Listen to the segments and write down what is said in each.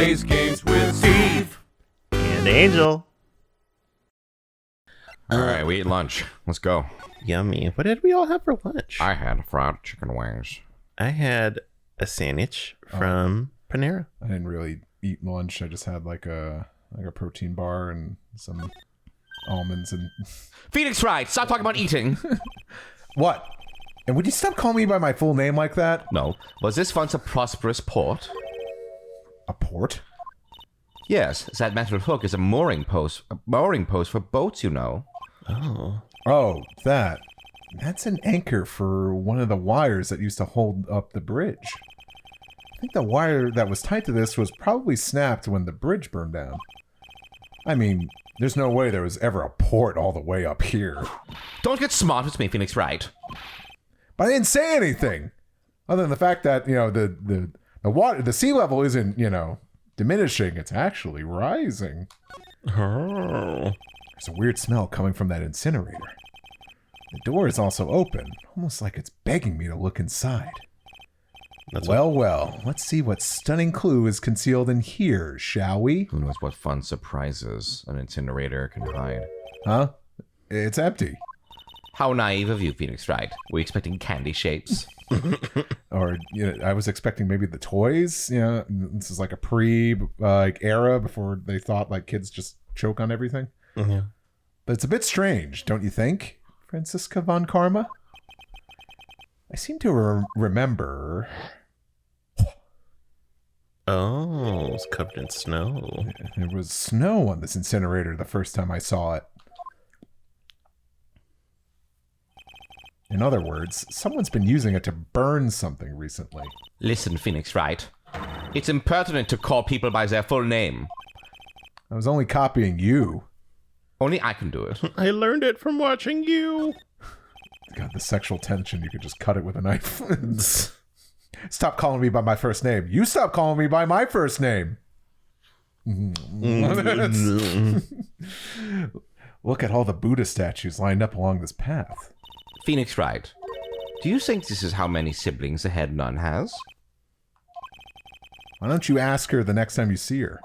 plays games with Steve and Angel. All right, we ate lunch. Let's go. Yummy. What did we all have for lunch? I had fried chicken wings. I had a sandwich from Panera. I didn't really eat lunch. I just had like a protein bar and some almonds and... Phoenix Wright, stop talking about eating. What? And would you stop calling me by my full name like that? No. Was this once a prosperous port? A port? Yes, that metal hook is a mooring post for boats, you know. Oh, that's an anchor for one of the wires that used to hold up the bridge. I think the wire that was tied to this was probably snapped when the bridge burned down. I mean, there's no way there was ever a port all the way up here. Don't get smart with me, Phoenix Wright. But I didn't say anything, other than the fact that, you know, the water, the sea level isn't, you know, diminishing. It's actually rising. Oh. There's a weird smell coming from that incinerator. The door is also open, almost like it's begging me to look inside. Well, let's see what stunning clue is concealed in here, shall we? Who knows what fun surprises an incinerator can hide. Huh? It's empty. How naive of you, Phoenix Wright. Were you expecting candy shapes? Or, you know, I was expecting maybe the toys. You know, this is like a era before they thought like kids just choke on everything. Yeah. But it's a bit strange, don't you think, Franziska von Karma? I seem to remember... Oh, it's covered in snow. There was snow on this incinerator the first time I saw it. In other words, someone's been using it to burn something recently. Listen, Phoenix Wright. It's impertinent to call people by their full name. I was only copying you. Only I can do it. I learned it from watching you. God, the sexual tension, you could just cut it with a knife. Stop calling me by my first name. You stop calling me by my first name. Look at all the Buddha statues lined up along this path. Phoenix Wright, do you think this is how many siblings a head nun has? Why don't you ask her the next time you see her?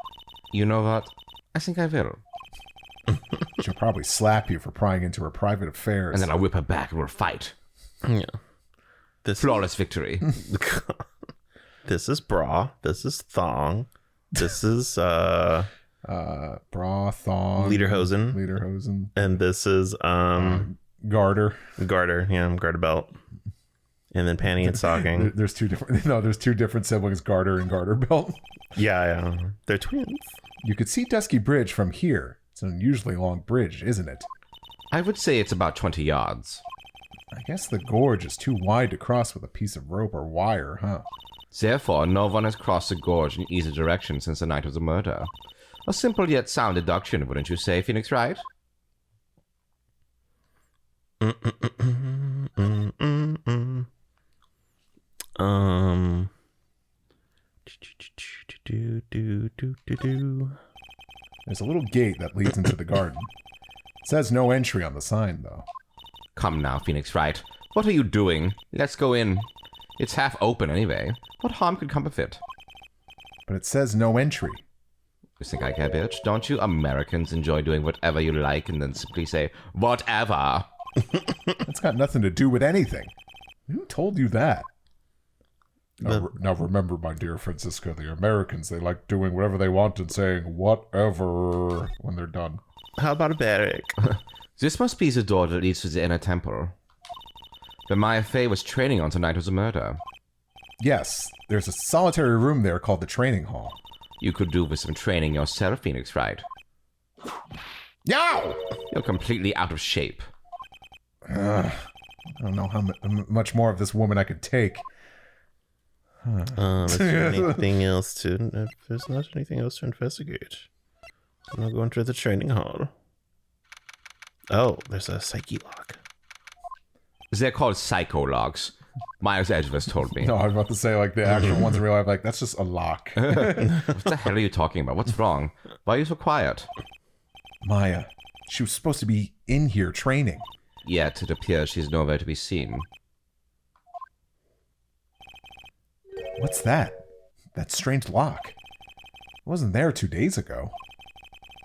You know what? I think I will. She'll probably slap you for prying into her private affairs. And then I'll whip her back and we'll fight. Yeah. Flawless victory. This is bra. This is thong. This is bra, thong, lederhosen. And this is garter. Garter, yeah, garter belt. And then panty and stocking. There's two different siblings, garter and garter belt. Yeah. They're twins. You could see Dusky Bridge from here. It's an unusually long bridge, isn't it? I would say it's about 20 yards. I guess the gorge is too wide to cross with a piece of rope or wire, huh? Therefore, no one has crossed the gorge in either direction since the night of the murder. A simple yet sound deduction, wouldn't you say, Phoenix Wright? There's a little gate that leads into the garden. It says no entry on the sign, though. Come now, Phoenix Wright. What are you doing? Let's go in. It's half open anyway. What harm could come of it? But it says no entry. You think I care, bitch? Don't you Americans enjoy doing whatever you like and then simply say, whatever? That's got nothing to do with anything. Who told you that? Now remember, my dear Franziska, the Americans, they like doing whatever they want and saying whatever when they're done. How about a barrack? This must be the door that leads to the inner temple. Where Maya Fey was training on the night of the murder. Yes, there's a solitary room there called the training hall. You could do with some training yourself, Phoenix Wright. Yow! You're completely out of shape. I don't know how much more of this woman I could take. Is there anything else to... If there's not anything else to investigate, I'm going to the training hall. Oh, there's a psyche lock. They're called psycho logs. Myers Edgeworth told me. No, I was about to say, like, the actual ones in real life, like, that's just a lock. What the hell are you talking about? What's wrong? Why are you so quiet? Maya, she was supposed to be in here training. Yet it appears she's nowhere to be seen. What's that? That strange lock. wasn't there 2 days ago.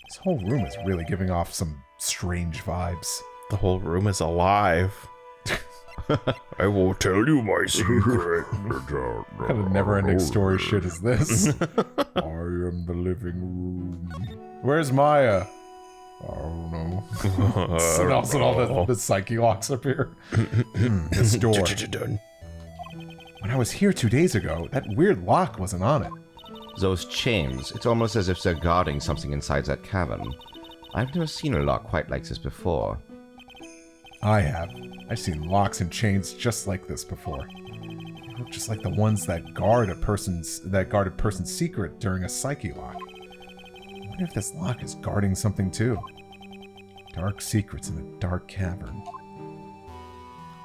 This whole room is really giving off some strange vibes. The whole room is alive. I will tell you my secret. What kind of never-ending story shit is this? I am the living room. Where's Maya? I don't know. And also the psyche locks up here. This door. When I was here 2 days ago, that weird lock wasn't on it. Those chains, it's almost as if they're guarding something inside that cavern. I've never seen a lock quite like this before. I have. I've seen locks and chains just like this before. They look just like the ones that guard a person's secret during a psyche lock. I wonder if this lock is guarding something too. Dark secrets in a dark cavern.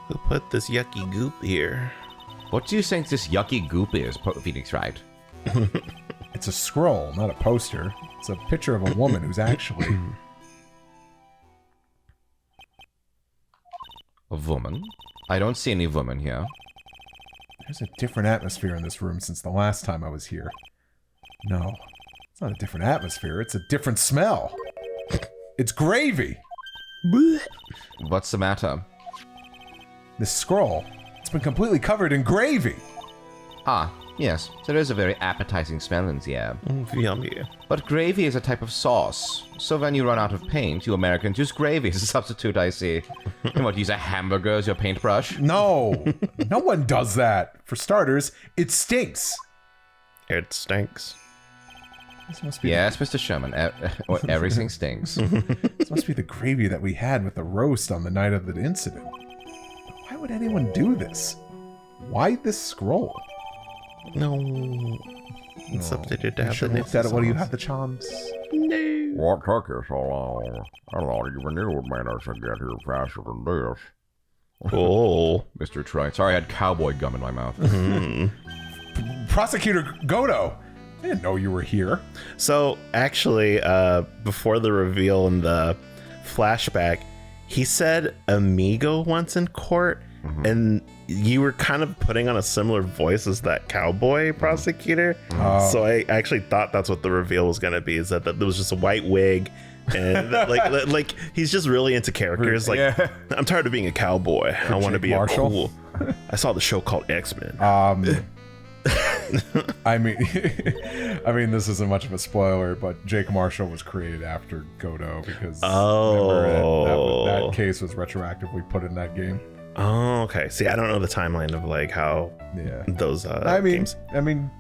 Who put this yucky goop here? What do you think this yucky goop is, Phoenix Wright? It's a scroll, not a poster. It's a picture of a woman who's actually... A woman? I don't see any woman here. There's a different atmosphere in this room since the last time I was here. No, it's not a different atmosphere. It's a different smell. It's gravy. What's the matter? This scroll, it's been completely covered in gravy. Ah, yes, there is a very appetizing smell in the air. Yummy. But gravy is a type of sauce, so when you run out of paint, you Americans use gravy as a substitute, I see. And what, use a hamburger as your paintbrush? No, no one does that. For starters, it stinks. It stinks. This must be Yes, Mr. Sherman, everything stinks. this must be the gravy that we had with the roast on the night of the incident. Why would anyone do this? Why this scroll? No. It's updated to have the Looked at it while you have the chance. No. What took you so long? I thought you knew what made us get here faster than this. Oh. Mr. Trite. Sorry, I had cowboy gum in my mouth. Prosecutor Godo! I didn't know you were here. So, actually, before the reveal in the flashback, he said amigo once in court, and you were kind of putting on a similar voice as that cowboy prosecutor. So I actually thought that's what the reveal was going to be, is that there was just a white wig, and like he's just really into characters. Like, Yeah. I'm tired of being a cowboy. I want to Jake be Marshall? a cool. I saw the show called X-Men. I mean, this isn't much of a spoiler, but Jake Marshall was created after Godo because remember, that case was retroactively put in that game. Oh, okay. See, I don't know the timeline of like how those games. I mean,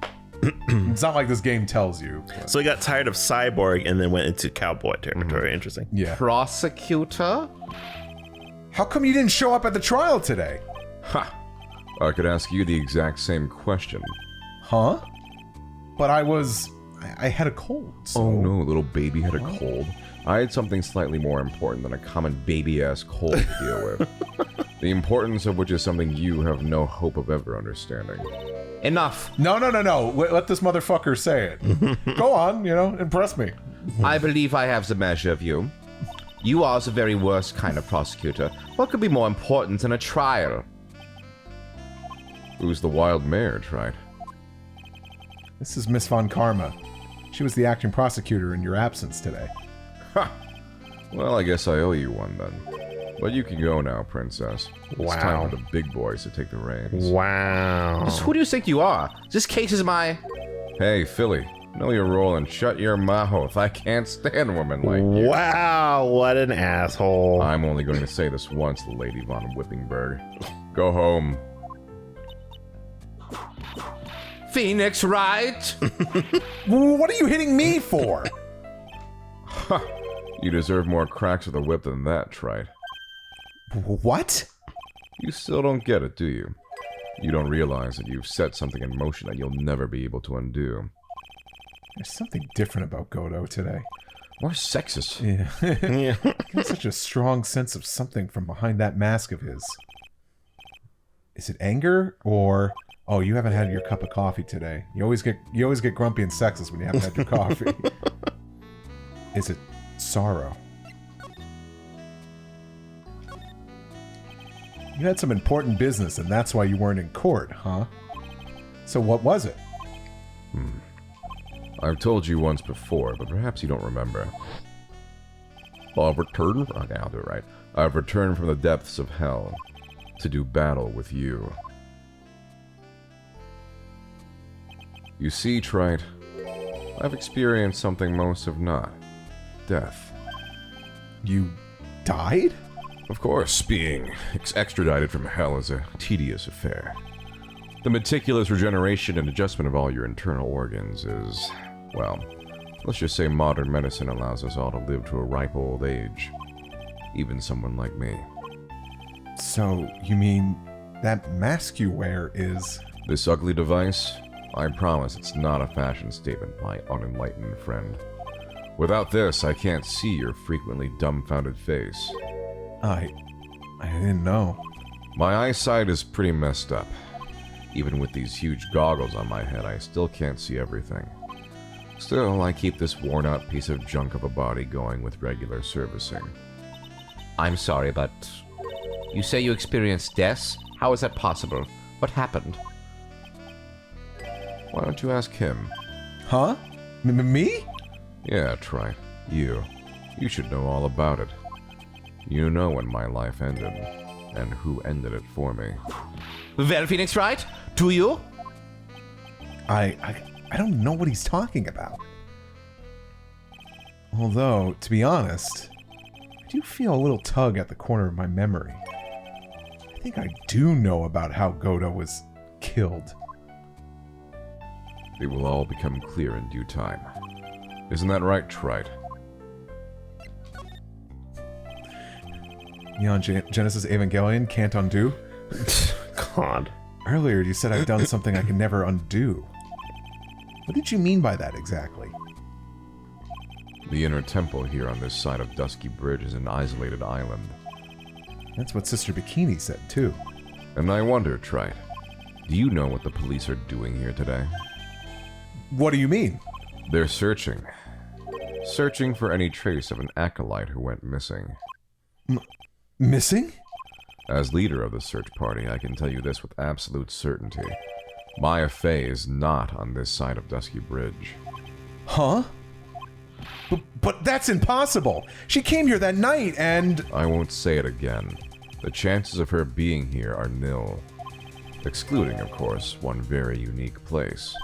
it's not like this game tells you. But. So he got tired of Cyborg and then went into cowboy territory. Interesting. Yeah. Prosecutor? How come you didn't show up at the trial today? Ha! I could ask you the exact same question. Huh? But I had a cold. So. Oh no, little baby had a cold. I had something slightly more important than a common baby-ass cold to deal with. The importance of which is something you have no hope of ever understanding. Enough! No. Let this motherfucker say it. Go on, impress me. I believe I have the measure of you. You are the very worst kind of prosecutor. What could be more important than a trial? Who's the wild mare, Trite? This is Miss Von Karma. She was the acting prosecutor in your absence today. Ha! Well, I guess I owe you one then. But you can go now, princess. It's time for the big boys to take the reins. Wow. Just who do you think you are? This case is my... Hey, Philly. Know your role and shut your mouth. I can't stand women like you. Wow, what an asshole. I'm only going to say this once, Lady Von Whippingberg. Go home. Phoenix, right? What are you hitting me for? You deserve more cracks with a whip than that, Trite. What? You still don't get it, do you? You don't realize that you've set something in motion that you'll never be able to undo. There's something different about Godo today. More sexist. Yeah. Yeah. I get such a strong sense of something from behind that mask of his. Is it anger or... Oh, you haven't had your cup of coffee today. You always get grumpy and sexist when you haven't had your coffee. Is it sorrow? You had some important business and that's why you weren't in court, huh? So what was it? I've told you once before, but perhaps you don't remember. I've returned... Okay, I'll do it right. I've returned from the depths of hell to do battle with you. You see, Trite, I've experienced something most have not. Death. You died? Of course, being extradited from hell is a tedious affair. The meticulous regeneration and adjustment of all your internal organs is, well, let's just say modern medicine allows us all to live to a ripe old age. Even someone like me. So, you mean that mask you wear is... This ugly device? I promise it's not a fashion statement, my unenlightened friend. Without this, I can't see your frequently dumbfounded face. I didn't know. My eyesight is pretty messed up. Even with these huge goggles on my head, I still can't see everything. Still, I keep this worn-out piece of junk of a body going with regular servicing. I'm sorry, but... You say you experienced death? How is that possible? What happened? Why don't you ask him? Huh? Me? Yeah, try. You. You should know all about it. You know when my life ended, and who ended it for me. Well, Phoenix, right? Do you? I don't know what he's talking about. Although, to be honest, I do feel a little tug at the corner of my memory. I think I do know about how Godo was killed. It will all become clear in due time. Isn't that right, Trite? Neon Genesis Evangelion can't undo? God. Earlier you said I've done something I can never undo. What did you mean by that exactly? The inner temple here on this side of Dusky Bridge is an isolated island. That's what Sister Bikini said too. And I wonder, Trite, do you know what the police are doing here today? What do you mean? They're searching. Searching for any trace of an acolyte who went missing. Missing? As leader of the search party, I can tell you this with absolute certainty. Maya Fey is not on this side of Dusky Bridge. Huh? But that's impossible! She came here that night and... I won't say it again. The chances of her being here are nil. Excluding, of course, one very unique place.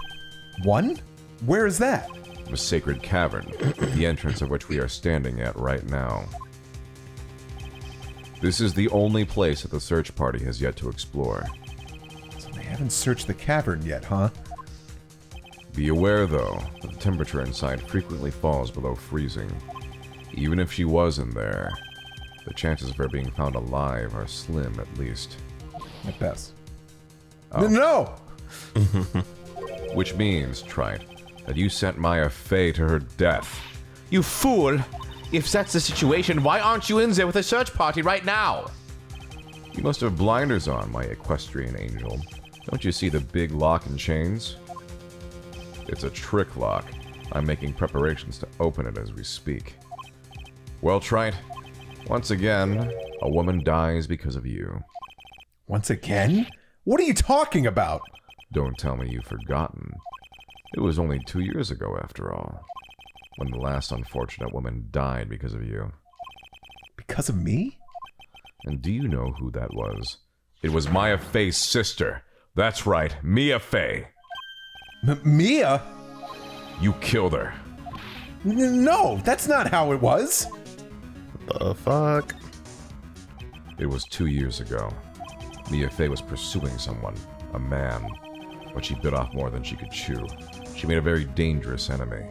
One? Where is that? The Sacred Cavern, the entrance of which we are standing at right now. This is the only place that the search party has yet to explore. So they haven't searched the cavern yet, huh? Be aware, though, that the temperature inside frequently falls below freezing. Even if she was in there, the chances of her being found alive are slim, at least. At best. Oh. No! Which means, Trite, that you sent Maya Fey to her death. You fool! If that's the situation, why aren't you in there with a search party right now? You must have blinders on, my equestrian angel. Don't you see the big lock and chains? It's a trick lock. I'm making preparations to open it as we speak. Well, Trite, once again, a woman dies because of you. Once again? What are you talking about? Don't tell me you've forgotten. It was only 2 years ago, after all, when the last unfortunate woman died because of you. Because of me? And do you know who that was? It was Maya Fey's sister. That's right, Mia Fey. Mia? You killed her. No, that's not how it was. The fuck? It was 2 years ago. Mia Fey was pursuing someone, a man, but she bit off more than she could chew. She made a very dangerous enemy.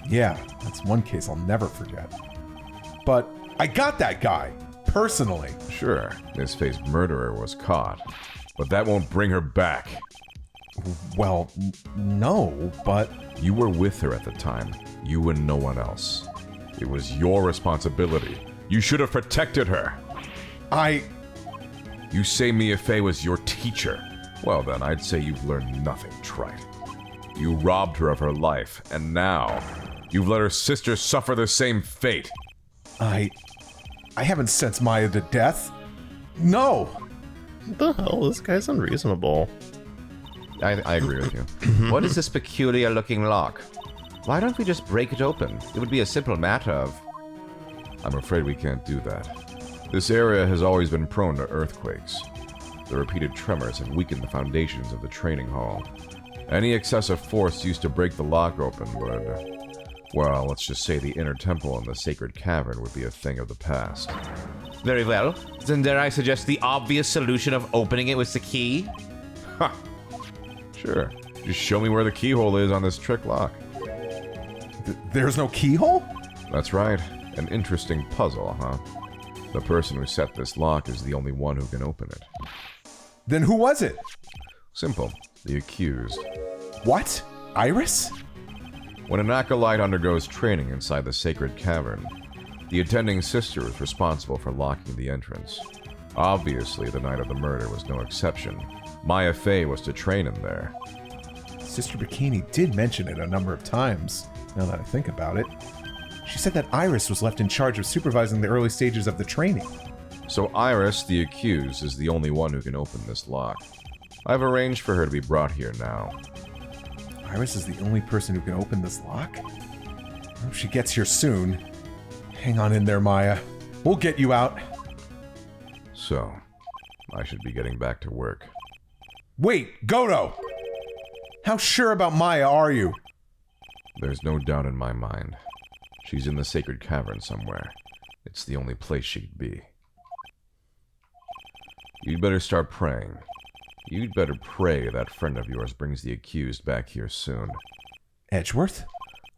Yeah, that's one case I'll never forget. But I got that guy, personally. Sure, Miss Fey's murderer was caught, but that won't bring her back. Well, no, but... You were with her at the time, you and no one else. It was your responsibility. You should have protected her. You say Mia Fey was your teacher. Well then, I'd say you've learned nothing, Trite. You robbed her of her life, and now you've let her sister suffer the same fate. I haven't sentenced Maya to death. No! What the hell? This guy's unreasonable. I agree with you. What is this peculiar looking lock? Why don't we just break it open? It would be a simple matter of... I'm afraid we can't do that. This area has always been prone to earthquakes. The repeated tremors have weakened the foundations of the training hall. Any excessive force used to break the lock open would... well, let's just say the inner temple and the sacred cavern would be a thing of the past. Very well. Then dare I suggest the obvious solution of opening it with the key? Ha! Sure. Just show me where the keyhole is on this trick lock. There's no keyhole? That's right. An interesting puzzle, huh? The person who set this lock is the only one who can open it. Then who was it? Simple. The accused. What? Iris? When an acolyte undergoes training inside the sacred cavern, the attending sister is responsible for locking the entrance. Obviously, the night of the murder was no exception. Maya Fey was to train in there. Sister Bikini did mention it a number of times, now that I think about it. She said that Iris was left in charge of supervising the early stages of the training. So Iris, the accused, is the only one who can open this lock. I've arranged for her to be brought here now. Iris is the only person who can open this lock? I hope she gets here soon. Hang on in there, Maya. We'll get you out. So, I should be getting back to work. Wait, Goto! How sure about Maya are you? There's no doubt in my mind. She's in the sacred cavern somewhere. It's the only place she'd be. You'd better start praying. You'd better pray that friend of yours brings the accused back here soon. Edgeworth?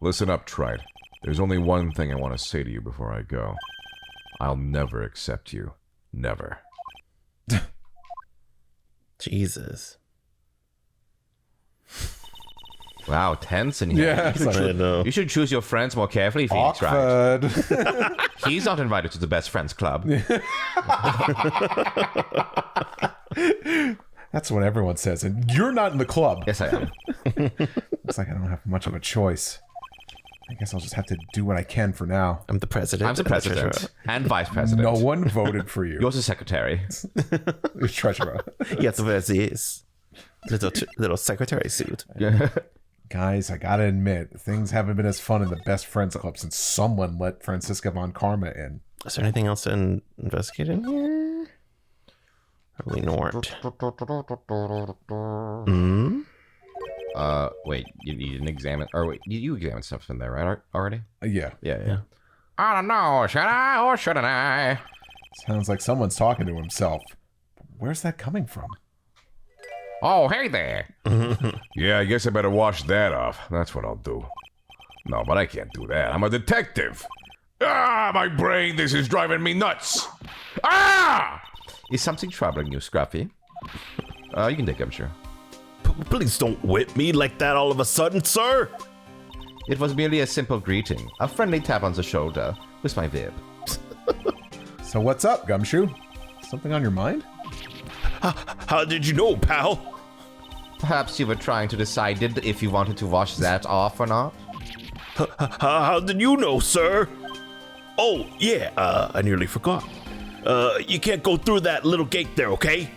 Listen up, Trite. There's only one thing I want to say to you before I go. I'll never accept you. Never. Jesus. Wow, tense in here. Yeah, I know. You should choose your friends more carefully, Phoenix, right? Awkward. He's not invited to the best friends club. That's what everyone says, and you're not in the club. Yes, I am. Looks like I don't have much of a choice. I guess I'll just have to do what I can for now. I'm the president. I'm the president and vice president. No one voted for you. Yours is secretary. Treasurer. Yes, there's this little secretary suit. Guys, I gotta admit, things haven't been as fun in the Best Friends Club since someone let Franziska von Karma in. Is there anything else to investigate in here? Probably not. Hmm? Wait, you didn't examine, or wait, you examined stuff in there, right, already? Yeah. Yeah. I don't know, should I or shouldn't I? Sounds like someone's talking to himself. Where's that coming from? Oh, hey there. Yeah, I guess I better wash that off. That's what I'll do. No, but I can't do that. I'm a detective. Ah, my brain, this is driving me nuts. Ah! Is something troubling you, Scruffy? You can take, I'm sure. Please don't whip me like that all of a sudden, sir. It was merely a simple greeting, a friendly tap on the shoulder with my bib. So what's up, Gumshoe? Something on your mind? How did you know, pal? Perhaps you were trying to decide if you wanted to wash that off or not? How did you know, sir? Oh, yeah, I nearly forgot. You can't go through that little gate there, okay?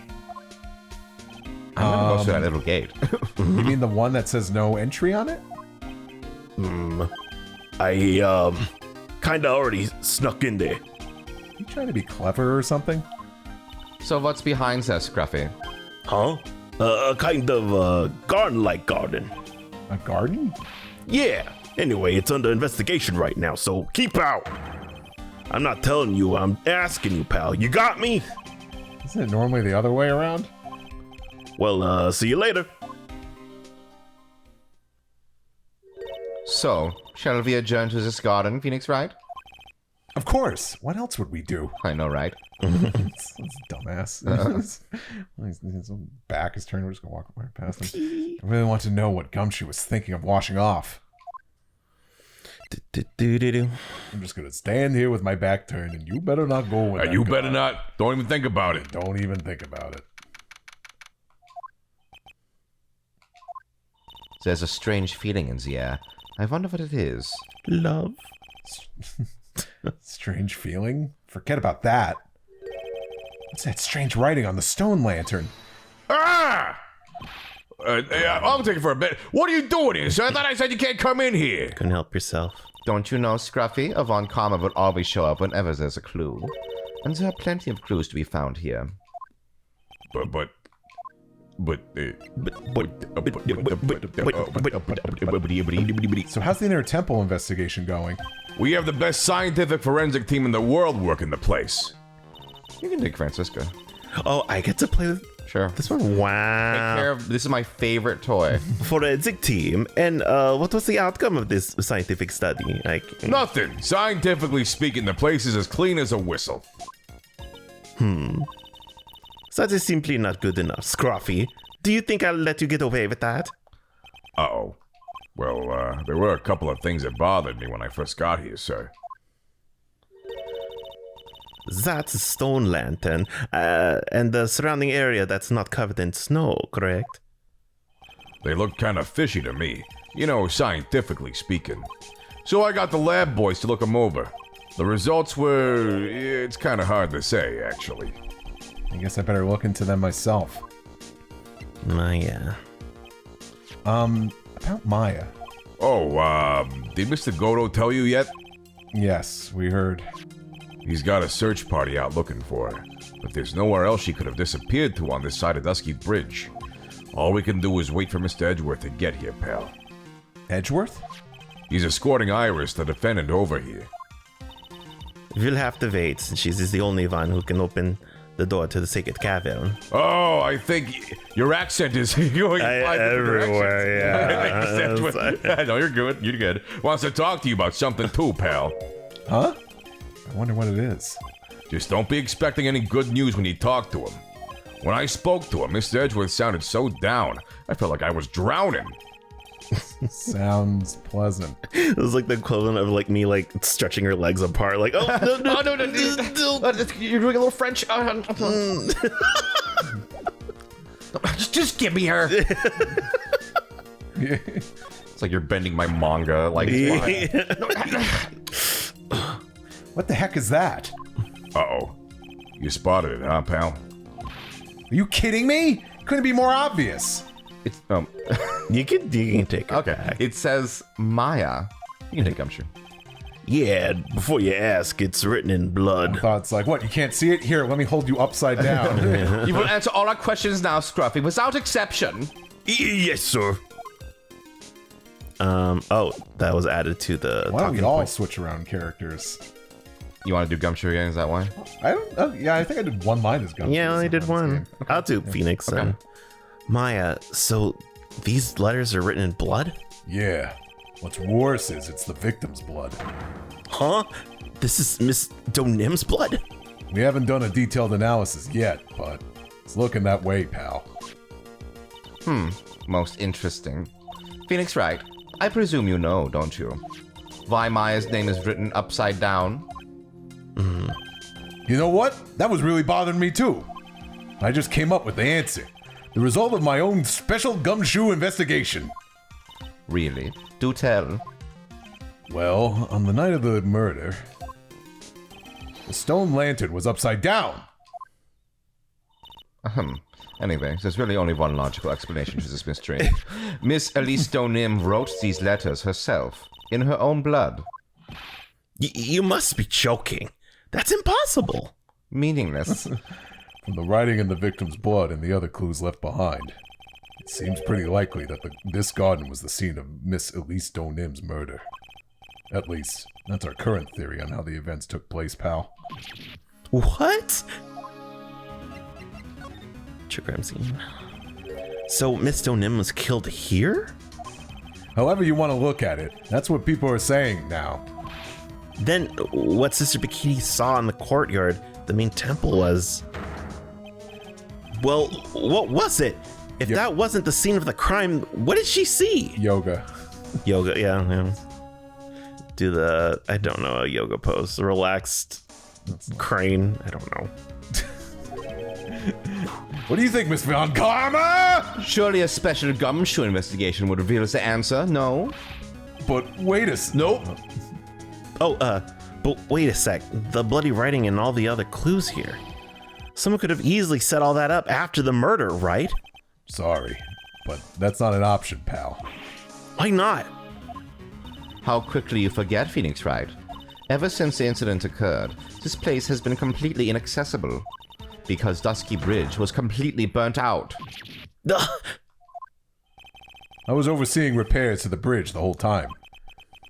I'm gonna go through that little gate. You mean the one that says no entry on it? I, kinda already snuck in there. You trying to be clever or something? So what's behind that, Scruffy? Huh? A kind of, garden-like garden. A garden? Yeah. Anyway, it's under investigation right now, so keep out. I'm not telling you, I'm asking you, pal. You got me? Isn't it normally the other way around? Well, see you later. So, shall we adjourn to this garden, Phoenix, right? Of course. What else would we do? I know, right? This dumbass. His back is turned. We're just gonna walk right past him. I really want to know what Gumshoe was thinking of washing off. I'm just gonna stand here with my back turned, and you better not go. When You better not. Don't even think about it. Don't even think about it. There's a strange feeling in the air. I wonder what it is. Love. Strange feeling? Forget about that. What's that strange writing on the stone lantern? Ah! I'll take it for a bit. What are you doing here, sir? I thought I said you can't come in here. Couldn't help yourself. Don't you know, Scruffy? A Von Karma will always show up whenever there's a clue. And there are plenty of clues to be found here. So how's the Inner Temple investigation going? We have the best scientific forensic team in the world working the place. You can take Francisca. Oh, I get to play with Sure. this one? Wow. This is my favorite toy. Forensic team. And what was the outcome of this scientific study? Nothing. Scientifically speaking, the place is as clean as a whistle. That is simply not good enough. Scruffy, do you think I'll let you get away with that? Uh-oh. Well, there were a couple of things that bothered me when I first got here, sir. That's a stone lantern, and the surrounding area that's not covered in snow, correct? They looked kind of fishy to me, you know, scientifically speaking. So I got the lab boys to look them over. The results were... it's kind of hard to say, actually. I guess I better look into them myself. Maya. About Maya. Oh, did Mr. Godo tell you yet? Yes, we heard. He's got a search party out looking for her, but there's nowhere else she could have disappeared to on this side of Dusky Bridge. All we can do is wait for Mr. Edgeworth to get here, pal. Edgeworth? He's escorting Iris, the defendant, over here. We'll have to wait, since she's the only one who can open the door to the sacred cavern. Oh, I think your accent is going everywhere, yeah. No, you're good. You're good. Wants to talk to you about something too, pal. Huh? I wonder what it is. Just don't be expecting any good news when you talk to him. When I spoke to him, Mr. Edgeworth sounded so down, I felt like I was drowning. Sounds pleasant. It was like the equivalent of like me like stretching her legs apart, like no. You're doing a little French. Just give me her. It's like you're bending my manga. Like, What the heck is that? Uh-oh. You spotted it, huh, pal? Are you kidding me? Couldn't be more obvious. it's you can take it. okay. Back. It says Maya. You can take Gumshoe. Yeah, before you ask, it's written in blood. I thought it's like, what, you can't see it? Here, let me hold you upside down. You will answer all our questions now, Scruffy, without exception. Yes, sir. Oh, that was added to the Why don't we talking all point. switch around characters? You want to do Gumshoe again? Is that why? I don't. Yeah, I think I did one line as Gumshoe. Yeah, I only did one. I'll do Phoenix then. Maya, so these letters are written in blood? Yeah. What's worse is it's the victim's blood. Huh? This is Miss Donim's blood? We haven't done a detailed analysis yet, but it's looking that way, pal. Most interesting. Phoenix Wright, I presume you know, don't you? Why Maya's name is written upside down? You know what? That was really bothering me too. I just came up with the answer. The result of my own special gumshoe investigation. Really? Do tell. Well, on the night of the murder, the stone lantern was upside down. Anyway, there's really only one logical explanation to this mystery. Miss Elise Donim wrote these letters herself, in her own blood. You must be joking. That's impossible. Meaningless. From the writing in the victim's blood and the other clues left behind, it seems pretty likely that this garden was the scene of Miss Elise Donim's murder. At least, that's our current theory on how the events took place, pal. What? True crime scene. So Miss Donim was killed here? However you want to look at it, that's what people are saying now. Then what Sister Bikini saw in the courtyard, the main temple, was... Well, what was it? If that wasn't the scene of the crime, what did she see? Yoga. Yoga, yeah. Do the, I don't know, a yoga pose. The relaxed crane. I don't know. What do you think, Miss Von Karma? Surely a special Gumshoe investigation would reveal us the answer, no? But wait a s- Nope. Oh, but wait a sec. The bloody writing and all the other clues here. Someone could have easily set all that up after the murder, right? Sorry. but that's not an option, pal. Why not? How quickly you forget, Phoenix Wright. Ever since the incident occurred, this place has been completely inaccessible. Because Dusky Bridge was completely burnt out. I was overseeing repairs to the bridge the whole time.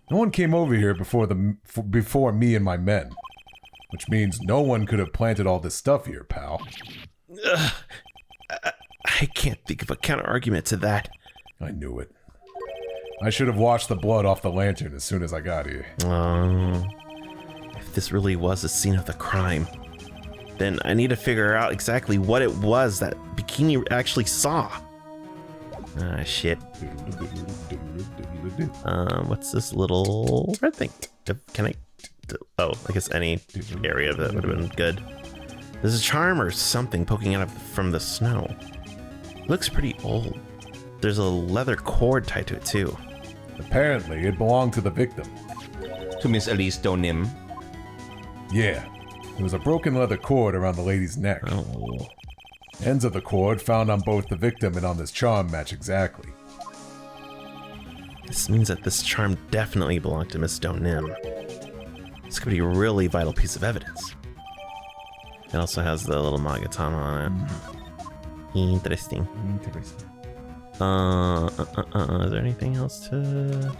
No one came over here before me and my men. Which means no one could have planted all this stuff here, pal. I can't think of a counter-argument to that. I knew it. I should have washed the blood off the lantern as soon as I got here. If this really was the scene of the crime, then I need to figure out exactly what it was that Bikini actually saw. Ah, shit. What's this little red thing? Can I? Oh, I guess any area of that would have been good. There's a charm or something poking out from the snow. It looks pretty old. There's a leather cord tied to it too. Apparently, it belonged to the victim. To Miss Elise Donim. Yeah, there was a broken leather cord around the lady's neck. Oh. Ends of the cord found on both the victim and on this charm match exactly. This means that this charm definitely belonged to Miss Donim. This could be a really vital piece of evidence. It also has the little Magatama on it. Interesting. Is there anything else to...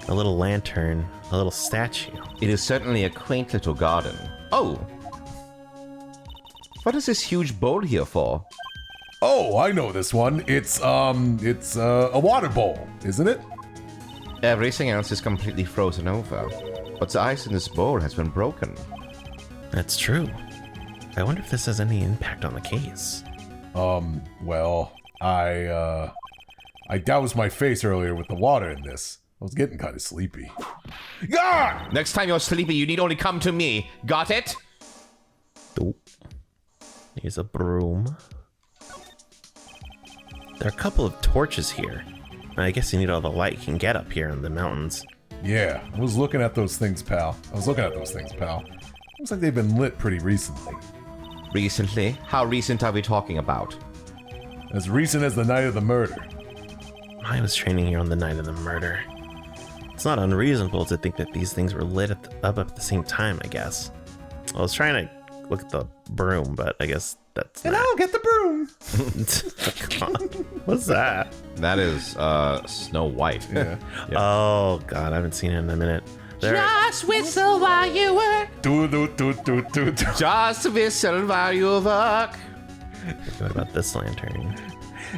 A little lantern, a little statue. It is certainly a quaint little garden. Oh! What is this huge bowl here for? Oh, I know this one. It's a water bowl, isn't it? Everything else is completely frozen over. But the ice in this bowl has been broken. That's true. I wonder if this has any impact on the case. Well, I doused my face earlier with the water in this. I was getting kind of sleepy. Gah! Next time you're sleepy, you need only come to me. Got it? Oh. Here's a broom. There are a couple of torches here. I guess you need all the light you can get up here in the mountains. Yeah, I was looking at those things, pal. Looks like they've been lit pretty recently. Recently? How recent are we talking about? As recent as the night of the murder. I was training here on the night of the murder. It's not unreasonable to think that these things were lit up at the same time, I guess. I was trying to look at the broom, but I guess that's And not. I'll get the broom! God, what's that? That is Snow White. Yeah. Oh, God, I haven't seen it in a minute. Just whistle while you work. Do. Just whistle while you work. What about this lantern?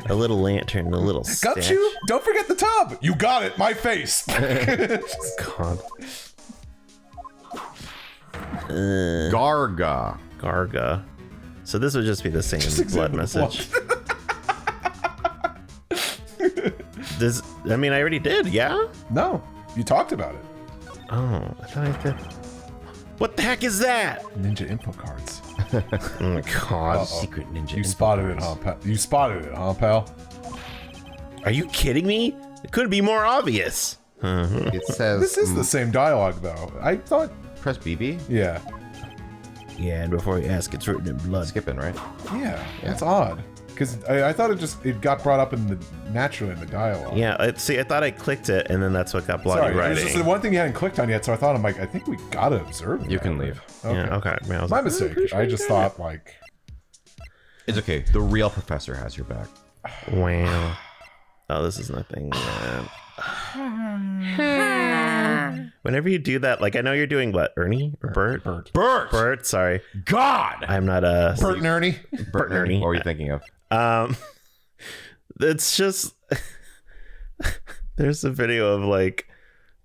A little lantern, a little Got statue. you? Don't forget the tub! You got it, my face! God. Garga. So this would just be the same blood message. This, I mean, I already did, yeah? No, you talked about it. Oh, I thought I did. What the heck is that? Ninja info cards. Oh my God. Secret ninja. You spotted it, huh, pal? You spotted it, huh, pal? Are you kidding me? It couldn't be more obvious. It says. This is the same dialogue, though. I thought... Press BB? Yeah. Yeah, and before you ask, it's written in blood. Skipping, right? Yeah, that's odd. Because I thought it got brought up naturally in the dialogue. Yeah, see, I thought I clicked it, and then that's what got bloody Sorry, it was writing. just the one thing you hadn't clicked on yet, so I thought, I think we gotta observe You that, can right? leave. Okay. Yeah, okay. Man, I was My like, mistake. I just thought, It's okay. The real professor has your back. wow. Oh, this is nothing. Whenever you do that, like, I know you're doing what, Ernie or Bert? Bert, sorry. God! I'm not a Bert and Ernie. Bert and Ernie. What were you thinking of? It's just there's a video of like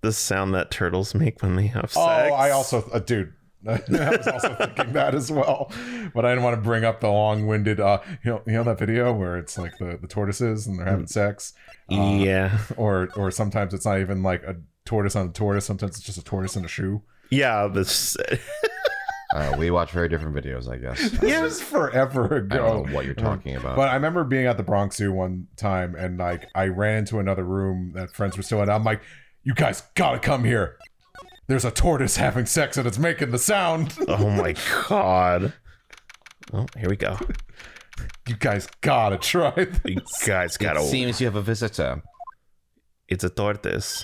the sound that turtles make when they have sex. Oh, I also, dude, I was also thinking that as well, but I didn't want to bring up the long-winded. You know that video where it's like the tortoises and they're having sex. Yeah. Or sometimes it's not even like a tortoise on a tortoise. Sometimes it's just a tortoise in a shoe. Yeah. This. We watch very different videos, I guess. This was forever I ago. don't know what you're talking about. But I remember being at the Bronx Zoo one time, and like I ran into another room that friends were still in. I'm like, "You guys gotta come here. There's a tortoise having sex, and it's making the sound." Oh my God. Oh, here we go. You guys gotta try this. You guys It gotta. seems you have a visitor. It's a tortoise.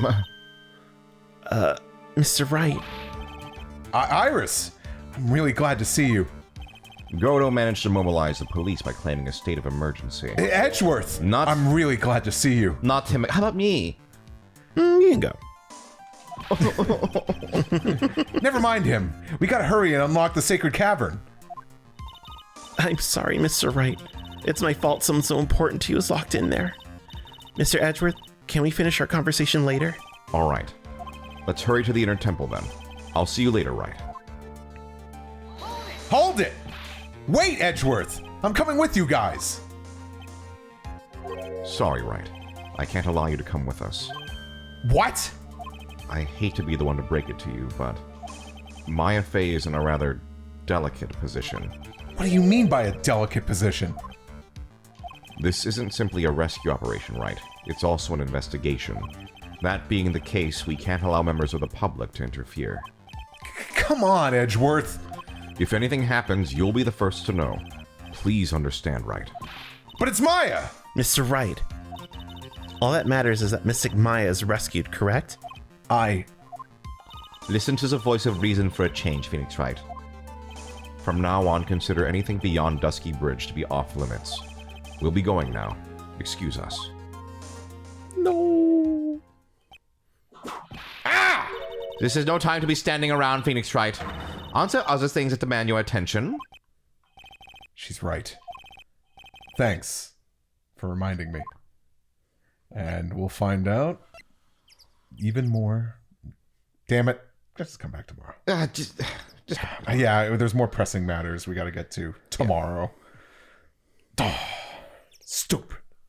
Mr. Wright. Iris, I'm really glad to see you. Godo managed to mobilize the police by claiming a state of emergency. Edgeworth, Not- I'm really glad to see you. Not him. How about me? You can go. Never mind him. We gotta hurry and unlock the sacred cavern. I'm sorry, Mr. Wright. It's my fault someone so important to you is locked in there. Mr. Edgeworth, can we finish our conversation later? All right. Let's hurry to the inner temple then. I'll see you later, Wright. Hold it! Wait, Edgeworth! I'm coming with you guys! Sorry, Wright. I can't allow you to come with us. What? I hate to be the one to break it to you, but Maya Fey is in a rather delicate position. What do you mean by a delicate position? This isn't simply a rescue operation, Wright. It's also an investigation. That being the case, we can't allow members of the public to interfere. Come on, Edgeworth. If anything happens, you'll be the first to know. Please understand, Wright. But it's Maya! Mr. Wright, all that matters is that Mystic Maya is rescued, correct? Listen to the voice of reason for a change, Phoenix Wright. From now on, consider anything beyond Dusky Bridge to be off limits. We'll be going now. Excuse us. No. This is no time to be standing around, Phoenix Wright. Answer other things that demand your attention. She's right. Thanks for reminding me. And we'll find out even more. Damn it. Just come back tomorrow. Just Yeah, there's more pressing matters we gotta get to tomorrow. Stupid.